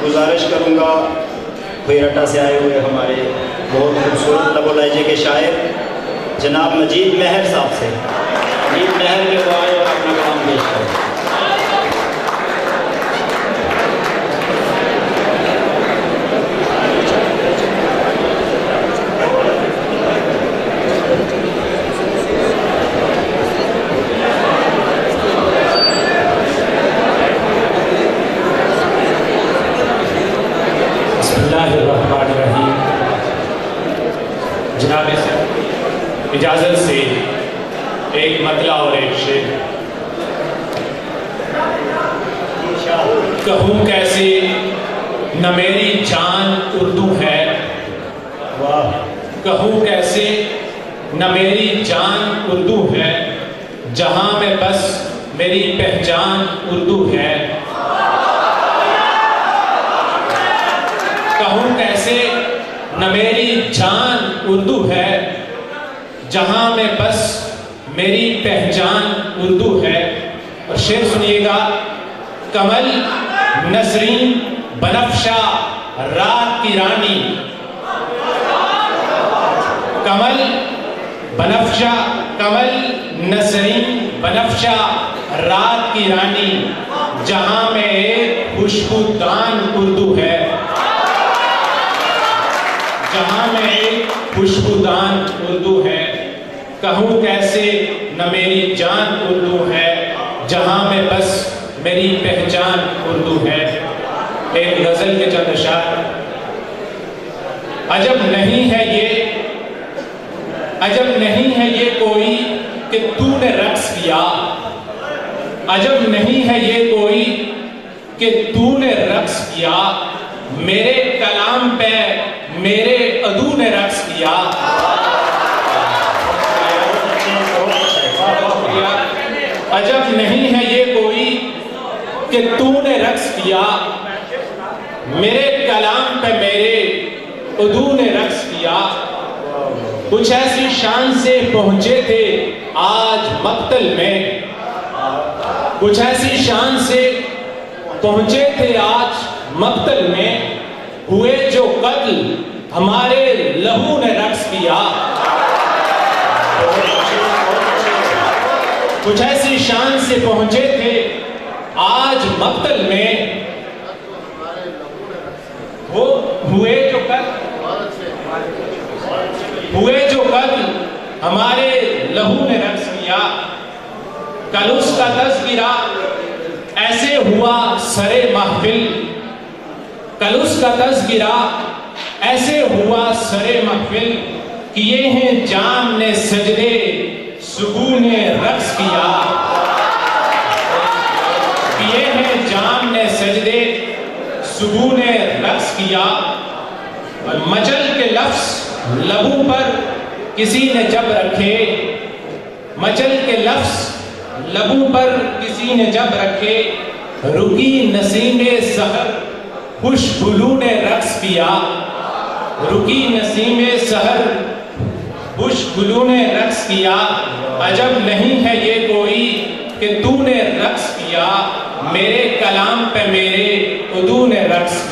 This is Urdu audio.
گزارش کروں گا خیرٹا سے آئے ہوئے ہمارے بہت خوبصورت لب و لہجے کے شاعر جناب مجید مہر صاحب سے مجید مہر کے وہ آئے اور اپنا کلام پیش کریں۔ جناب اجازت سے ایک مطلع اور ایک شعر۔ کہوں کیسے نہ میری جان اردو ہے، کہوں کیسے نہ میری جان اردو ہے، جہاں میں بس میری پہچان اردو ہے۔ کہوں کیسے نہ میری جان اردو ہے، جہاں میں بس میری پہچان اردو ہے۔ اور شعر سنیے گا۔ کمل نسرین بنفشا رات کی رانی، کمل بنفشا کمل نسرین بنفشا رات کی رانی، جہاں میں ایک خوشبودان اردو ہے، جہاں میں ایک خوشبودان اردو ہے۔ کہوں کیسے نہ میری جان اردو ہے، جہاں میں بس میری پہچان اردو ہے۔ ایک غزل کے چند اشعار۔ عجب نہیں ہے یہ کوئی کہ تو نے رقص کیا، عجب نہیں ہے یہ کوئی کہ تو نے رقص کیا، میرے کلام پہ میرے عدو نے رقص کیا۔ عجب نہیں ہے یہ کوئی کہ تو نے رقص کیا، میرے کلام پہ میرے عدو نے رقص کیا۔ کچھ ایسی شان سے پہنچے تھے آج مقتل میں، کچھ ایسی شان سے پہنچے تھے آج مقتل میں، ہوئے جو قتل ہمارے لہو نے رقص کیا۔ کچھ ایسی شان سے پہنچے تھے آج مقتل میں، ہوئے جو قتل ہمارے لہو نے رقص کیا۔ کل اس کا تذکرہ ایسے ہوا سرے محفل، کل اس کا تذکرہ ایسے ہوا سرے محفل، کیے ہیں جام نے سجدے سبو نے رقص کیا، کیے ہیں جام نے سجدے سبو نے رقص کیا۔ مچل کے لفظ لبوں پر کسی نے جب رکھے، مچل کے لفظ لبوں پر کسی نے جب رکھے، رکی نسیم سحر خوش بلو نے رقص کیا، رکی نسیم سحر خوش بلو نے رقص کیا۔ عجب نہیں ہے یہ کوئی کہ تو نے رقص کیا، میرے کلام پہ میرے عدو نے رقص کیا۔